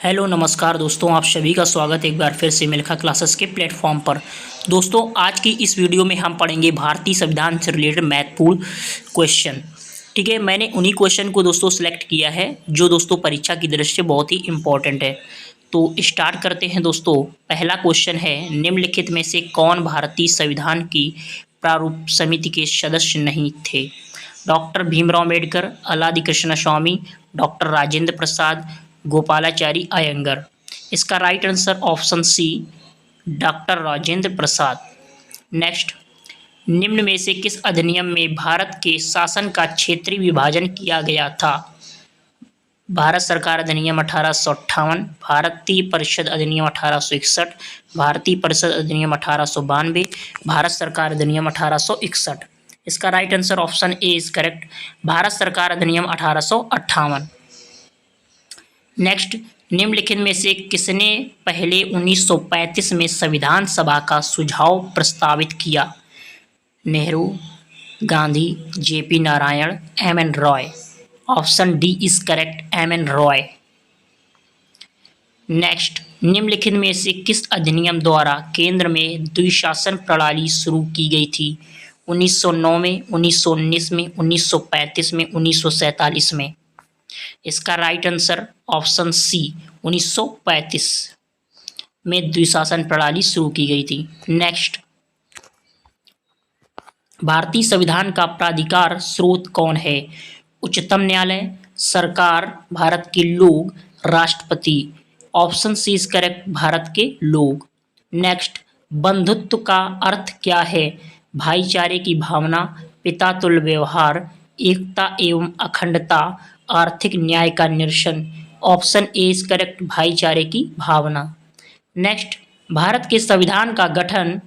Hello नमस्कार दोस्तों, आप सभी का स्वागत है एक बार फिर से मिल्खा क्लासेस के प्लेटफॉर्म पर। दोस्तों, आज की इस वीडियो में हम पढ़ेंगे भारतीय संविधान से रिलेटेड महत्वपूर्ण क्वेश्चन। ठीक है, मैंने उन्हीं क्वेश्चन को दोस्तों सिलेक्ट किया है जो दोस्तों परीक्षा की दृष्टि से बहुत ही इम्पोर्टेंट है। तो स्टार्ट करते हैं दोस्तों। पहला क्वेश्चन है, निम्नलिखित में से कौन भारतीय संविधान की प्रारूप समिति के सदस्य नहीं थे? Doctor Bhimrao Ambedkar, Alladi Krishna Swami, doctor Rajendra Prasad, Gopalachari Ayyangar. इसका right answer option C, doctor Rajendra Prasad. Next, निम्न में से किस अधिनियम में भारत के शासन का क्षेत्रीय विभाजन किया गया था? भारत सरकार अधिनियम 1858, भारतीय परिषद अधिनियम 1861, भारतीय परिषद अधिनियम 1892, भारत सरकार अधिनियम 1861। इसका right answer option A is correct, Bharat सरकार अधिनियम 1858। नेक्स्ट, निम्नलिखित में से किसने पहले 1935 में संविधान सभा का सुझाव प्रस्तावित किया? Nehru, Gandhi, JP Narayan, M N Roy. Option D is correct, M N Roy. Next, निम्नलिखित में से किस अधिनियम द्वारा केंद्र में द्विशासन प्रणाली शुरू की गई थी? 1909 में, 1919 में, 1935 में, 1947 में। इसका राइट आंसर ऑप्शन सी, 1935 में द्विशासन प्रणाली शुरू की गई थी। नेक्स्ट, भारतीय संविधान का प्राधिकार स्रोत कौन है? उच्चतम न्यायालय, सरकार, भारत के लोग, राष्ट्रपति। Option C is correct, Bharat के लोग। नेक्स्ट, बंधुत्व का अर्थ क्या है? भाईचारे की भावना, पिता तुल्य व्यवहार, एकता एवं अखंडता, आर्थिक न्याय का निरसन। ऑप्शन ए इज करेक्ट, भाईचारे की भावना। नेक्स्ट, भारत के संविधान का गठन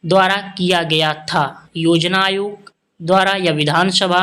द्वारा किया गया था? योजना आयोग द्वारा या विधानसभा,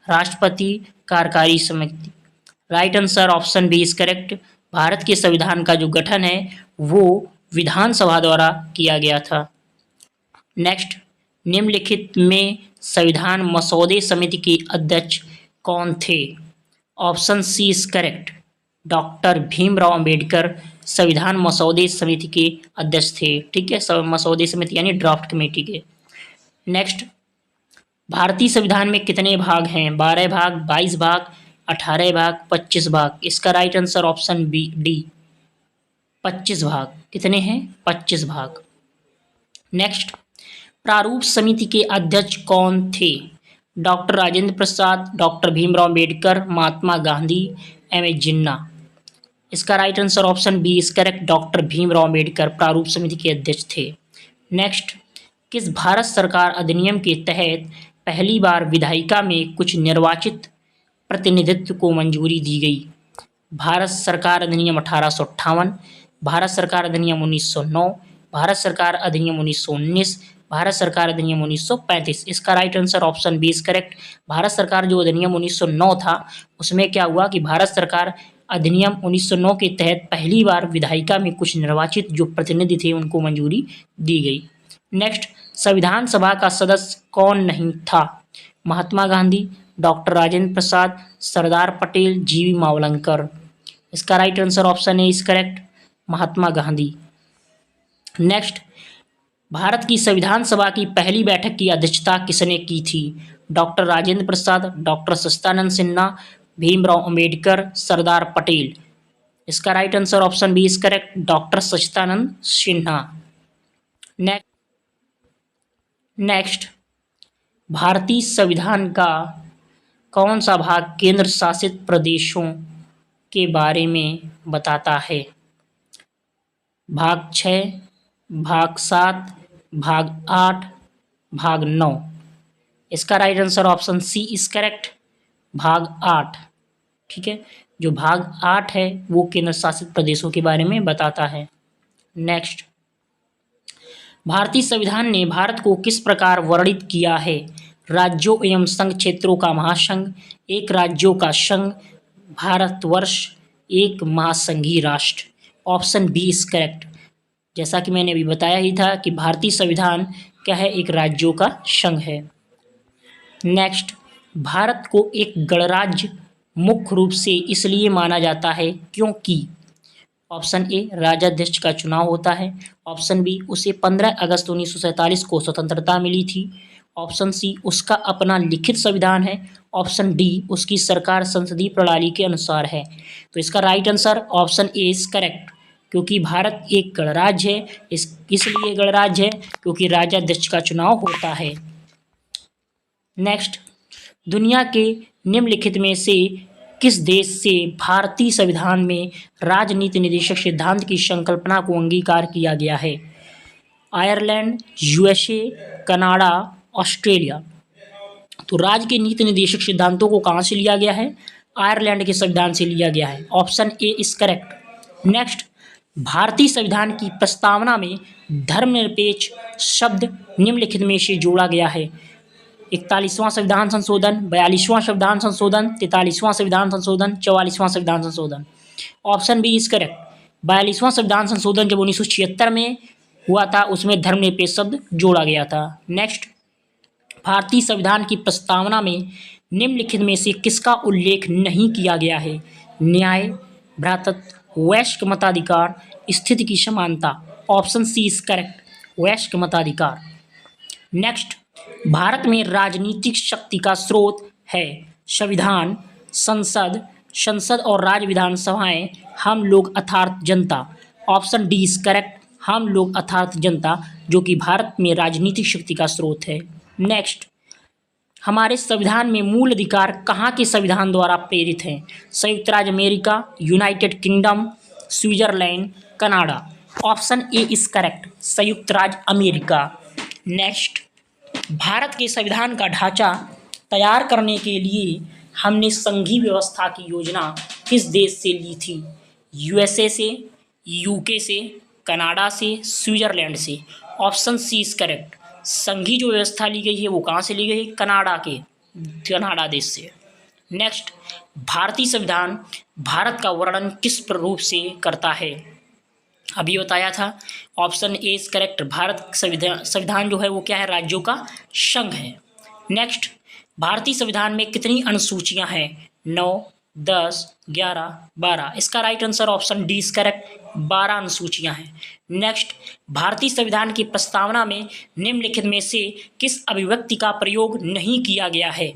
राष्ट्रपति, कार्यकारी समिति। Right answer option B is correct, Bharat के संविधान का जो गठन है वो विधानसभा द्वारा किया गया था। नेक्स्ट, निम्नलिखित में संविधान मसौदे समिति के अध्यक्ष कौन थे? Option C is correct, doctor Bhimrao Ambedkar संविधान मसौदे समिति के अध्यक्ष थे। ठीक है, मसौदे समिति यानी ड्राफ्ट कमेटी के। नेक्स्ट, भारतीय संविधान में कितने भाग हैं? 12 भाग, 22 भाग, 18 भाग, 25 भाग। इसका right answer option B D, 25 भाग। कितने हैं? 25 भाग। नेक्स्ट, प्रारूप समिति के अध्यक्ष कौन थे? Doctor Rajendra Prasad, doctor Bhimrao Ambedkar, Mahatma Gandhi, M A Jinnah. इसका right answer option B is correct, doctor Bhimrao Ambedkar प्रारूप समिति के अध्यक्ष थे। नेक्स्ट, किस भारत सरकार अधिनियम के तहत पहली बार विधायिका में कुछ निर्वाचित प्रतिनिधित्व को मंजूरी दी गई? भारत सरकार अधिनियम 1858, भारत सरकार अधिनियम 1909, भारत सरकार अधिनियम 1919, भारत सरकार अधिनियम 1935। इसका right answer option B is correct, Bharat सरकार जो अधिनियम 1909 था उसमें क्या हुआ कि भारत सरकार अधिनियम 1909 के तहत पहली बार विधायिका में कुछ निर्वाचित जो प्रतिनिधि थे उनको मंजूरी दी गई। नेक्स्ट, संविधान सभा का सदस्य कौन नहीं था? महात्मा गांधी, डॉक्टर राजेंद्र प्रसाद, सरदार पटेल, जीवी मावलंकर। इसका right answer option A is correct, Mahatma Gandhi. Next, Bharat की संविधान सभा की पहली बैठक की अध्यक्षता किसने की थी? Doctor Rajendra Prasad, doctor Sachchidanand Sinha, Bhimrao Ambedkar, Sardar Patel. इसका right answer option B is correct, doctor Sachchidanand Sinha. Next, भारतीय संविधान का कौन सा भाग केंद्र शासित प्रदेशों के बारे में बताता है? भाग 6, भाग 7, भाग 8, भाग 9। इसका right answer option C is correct, भाग 8। ठीक है, जो भाग 8 है वो केंद्र शासित प्रदेशों के बारे में बताता है। नेक्स्ट, भारतीय संविधान ने भारत को किस प्रकार वर्णित किया है? राज्यों एवं संघ क्षेत्रों का महासंघ, एक राज्यों का संघ, भारतवर्ष, एक महासंघीय राष्ट्र। ऑप्शन बी इज करेक्ट, जैसा कि मैंने अभी बताया ही था कि भारतीय संविधान क्या है, एक राज्यों का संघ है। नेक्स्ट, भारत को एक गणराज्य मुख्य रूप से इसलिए माना जाता है क्योंकि ऑप्शन ए राजाध्यक्ष का चुनाव होता है, ऑप्शन बी उसे 15 अगस्त 1947 को स्वतंत्रता मिली थी, ऑप्शन सी उसका अपना लिखित संविधान है, ऑप्शन डी उसकी सरकार संसदीय प्रणाली के अनुसार है। तो इसका right answer option A is correct, क्योंकि भारत एक गणराज्य है, इसलिए गणराज्य है क्योंकि राजाध्यक्ष का चुनाव होता है। नेक्स्ट, दुनिया के निम्नलिखित में से किस देश से भारतीय संविधान में राजनीति निर्देशक सिद्धांत की संकल्पना को अंगीकार किया गया है? Ireland, USA, Canada, Australia. तो राज्य के नीति निर्देशक सिद्धांतों को कहाँ से लिया गया है? आयरलैंड के संविधान से लिया गया है। Option A is correct. Next, भारतीय संविधान की प्रस्तावना में धर्मनिरपेक्ष शब्द निम्नलिखित में से जोड़ा गया है? 41वां संविधान संशोधन, 42वां संविधान संशोधन, 43वां संविधान संशोधन, 44वां संविधान संशोधन। Option B is correct. 42वां संविधान संशोधन जब 1976 में हुआ था उसमें धर्मनिरपेक्ष शब्द जोड़ा गया था। नेक्स्ट, भारतीय संविधान की प्रस्तावना में निम्नलिखित में से किसका उल्लेख नहीं किया गया है? न्याय, भ्रातृत्व, वयस्क मताधिकार, स्थिति की समानता। ऑप्शन सी इज करेक्ट, वयस्क मताधिकार। नेक्स्ट, भारत में राजनीतिक शक्ति का स्रोत है? संविधान, संसद और राज्य विधानसभाएं, हम लोग अर्थात जनता। ऑप्शन डी इज करेक्ट, हम लोग अर्थात जनता, जो कि भारत में राजनीतिक शक्ति का स्रोत है। नेक्स्ट, हमारे संविधान में मूल अधिकार कहाँ के संविधान द्वारा प्रेरित हैं? संयुक्त राज्य America, United kingdom, Switzerland, Canada. Option A is correct, संयुक्त राज्य अमेरिका। नेक्स्ट, भारत के संविधान का ढांचा तैयार करने के लिए हमने संघीय व्यवस्था की योजना किस देश से ली थी? यूएसए से, यूके से, कनाडा से, स्विट्जरलैंड से। ऑप्शन सी इज करेक्ट, संघीय जो व्यवस्था ली गई है वो कहाँ से ली गई है? कनाडा देश से। नेक्स्ट, भारतीय संविधान भारत का वर्णन किस रूप से करता है? अभी बताया था। Option A is correct, Bharat संविधान जो है वो क्या है? राज्यों का संघ है। नेक्स्ट, भारतीय संविधान में कितनी अनुसूचियां हैं? 9, 10, 11, 12। इसका right answer option D is correct, 12 अनुसूचियां हैं। नेक्स्ट, भारतीय संविधान की प्रस्तावना में निम्नलिखित में से किस अभिव्यक्ति का प्रयोग नहीं किया गया है?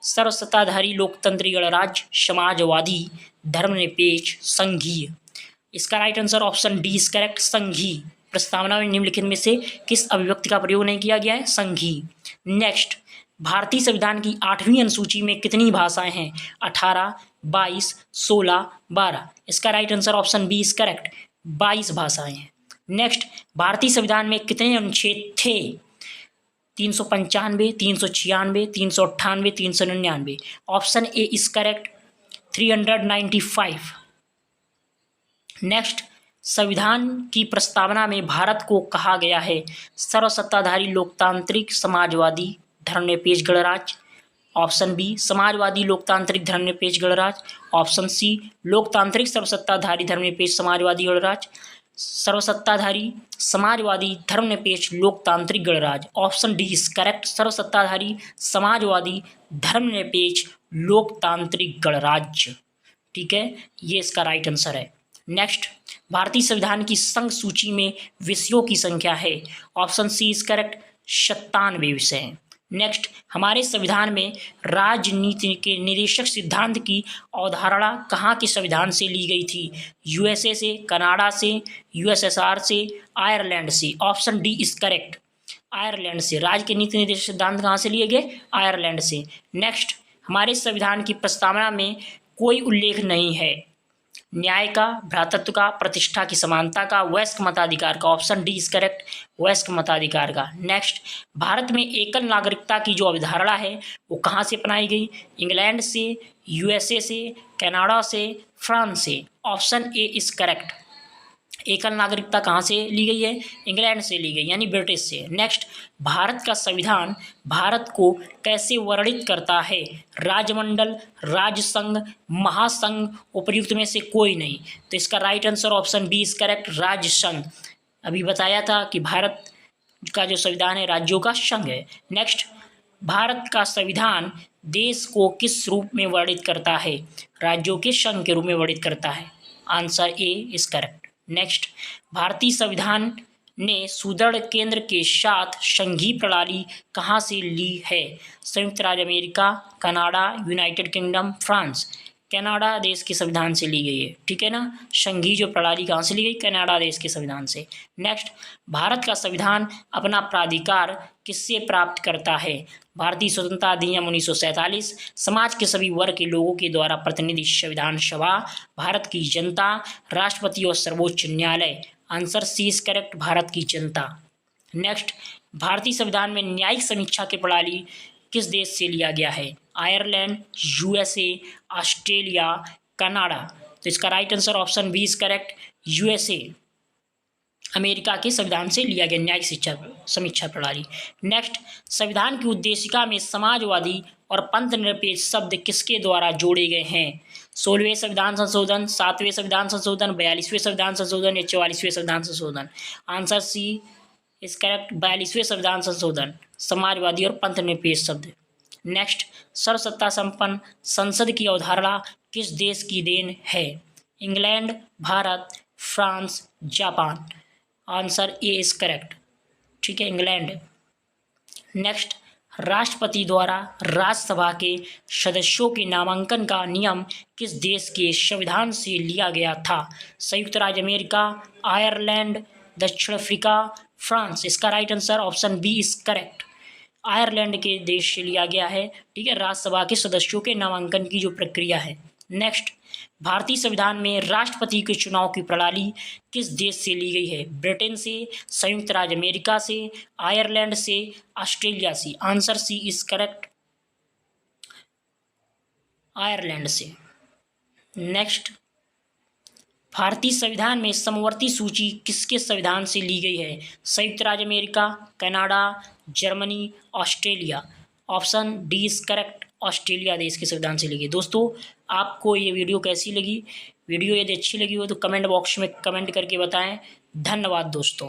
सर्वसत्ताधारी, लोकतंत्री गणराज्य, समाजवादी, धर्मनिरपेक्ष, संघीय। इसका right answer option D is correct, संघीय। प्रस्तावना में निम्नलिखित में से किस अभिव्यक्ति का प्रयोग नहीं किया गया है? संघीय। नेक्स्ट, भारतीय संविधान की 8वीं अनुसूची में कितनी भाषाएं हैं? 18, 22, 16, 12। इसका right answer option B is correct, 22 भाषाएं हैं। नेक्स्ट, भारतीय संविधान में कितने अनुच्छेद थे? 395, 396, 398, 399। Option A is correct, 395। Next, संविधान की प्रस्तावना में भारत को कहा गया है सर्वसत्ताधारी, लोकतांत्रिक, समाजवादी, धर्मनिरपेक्ष गणराज्य। ऑप्शन बी समाजवादी, लोकतांत्रिक, धर्मनिरपेक्ष गणराज्य। ऑप्शन सी लोकतांत्रिक, सर्वसत्ताधारी, धर्मनिरपेक्ष, समाजवादी गणराज्य। सर्वसत्ताधारी, समाजवादी, धर्मनिरपेक्ष, लोकतांत्रिक गणराज्य। ऑप्शन डी इज करेक्ट, सर्वसत्ताधारी, समाजवादी, धर्मनिरपेक्ष, लोकतांत्रिक गणराज्य। ठीक है, ये इसका राइट आंसर है। नेक्स्ट, भारतीय संविधान की संघ सूची में विषयों की संख्या है? ऑप्शन सी इज करेक्ट, 97 विषय हैं। नेक्स्ट, हमारे संविधान में राजनीति के निदेशक सिद्धांत की अवधारणा कहाँ के संविधान से ली गई थी? यूएसए से, कनाडा से, यूएसएसआर से, आयरलैंड से। Option D is correct, Ireland से। राज्य के नीति निदेशक सिद्धांत कहाँ से लिए गए? आयरलैंड से। नेक्स्ट, हमारे संविधान की प्रस्तावना में कोई उल्लेख नहीं है न्याय का, भ्रातृत्व का, प्रतिष्ठा की समानता का, वयस्क मताधिकार का। ऑप्शन डी इज करेक्ट, वयस्क मताधिकार का। नेक्स्ट, भारत में एकल नागरिकता की जो अवधारणा है वो कहाँ से अपनाई गई? इंग्लैंड से, यूएसए से, कनाडा से, फ्रांस से। ऑप्शन ए इज करेक्ट, एकल नागरिकता कहाँ से ली गई है? इंग्लैंड से ली गई, यानी ब्रिटिश से। नेक्स्ट, भारत का संविधान भारत को कैसे वर्णित करता है? राज्यमंडल, राज्य संघ, महासंघ, उपर्युक्त में से कोई नहीं। तो इसका right answer option B is correct, राज्य संघ। अभी बताया था कि भारत का जो संविधान है राज्यों का संघ है। नेक्स्ट, भारत का संविधान देश को किस रूप में वर्णित करता है? राज्यों के संघ के रूप में वर्णित करता है। Answer A is correct. Next, भारतीय संविधान ने सुदृढ़ केंद्र के साथ संघीय प्रणाली कहाँ से ली है? संयुक्त राज्य America, Canada, United kingdom, France. Canada देश के संविधान से ली गई है, ठीक है ना। संघीय जो प्रणाली कहाँ से ली गई? कनाडा देश के संविधान से। नेक्स्ट, भारत का संविधान अपना प्राधिकार किससे प्राप्त करता है? भारतीय स्वतंत्रता अधिनियम 1947, समाज के सभी वर्ग के लोगों के द्वारा प्रतिनिधि संविधान सभा, भारत की जनता, राष्ट्रपति और सर्वोच्च न्यायालय। आंसर सी इज करेक्ट, भारत की जनता। नेक्स्ट, भारतीय संविधान में न्यायिक समीक्षा की प्रणाली किस देश से लिया गया है? Ireland, USA, Australia, Canada. तो इसका right answer option B is correct, USA, America के संविधान से लिया गया न्यायिक समीक्षा प्रणाली। नेक्स्ट, संविधान की उद्देशिका में समाजवादी और पंथनिरपेक्ष शब्द किसके द्वारा जोड़े गए हैं? 16वें संविधान संशोधन, 7वें संविधान संशोधन, 42वें संविधान संशोधन या 44वें संविधान संशोधन। आंसर सी इज करेक्ट, 42वें संविधान संशोधन, समाजवादी और पंथनिरपेक्ष शब्द। नेक्स्ट, सर्वसत्ता संपन्न संसद की अवधारणा किस देश की देन है? England, Bharat, France, Japan. Answer A is correct, ठीक है, इंग्लैंड। नेक्स्ट, राष्ट्रपति द्वारा राज्यसभा के सदस्यों के नामांकन का नियम किस देश के संविधान से लिया गया था? संयुक्त राज्य अमेरिका, आयरलैंड, दक्षिण अफ्रीका, फ्रांस। इसका right answer option B is correct, Ireland के देश से लिया गया है, ठीक है, राज्यसभा के सदस्यों के नामांकन की जो प्रक्रिया है। नेक्स्ट, भारतीय संविधान में राष्ट्रपति के चुनाव की प्रणाली किस देश से ली गई है? ब्रिटेन से, संयुक्त राज्य अमेरिका से, आयरलैंड से, ऑस्ट्रेलिया से। Answer C is correct, Ireland से। नेक्स्ट, भारतीय संविधान में समवर्ती सूची किसके संविधान से ली गई है? संयुक्त राज्य America, Canada, Germany, Australia. Option D is correct, Australia देश के संविधान से ली गई। दोस्तों, आपको ये वीडियो कैसी लगी? वीडियो यदि अच्छी लगी हो तो कमेंट बॉक्स में कमेंट करके बताएं। धन्यवाद दोस्तों।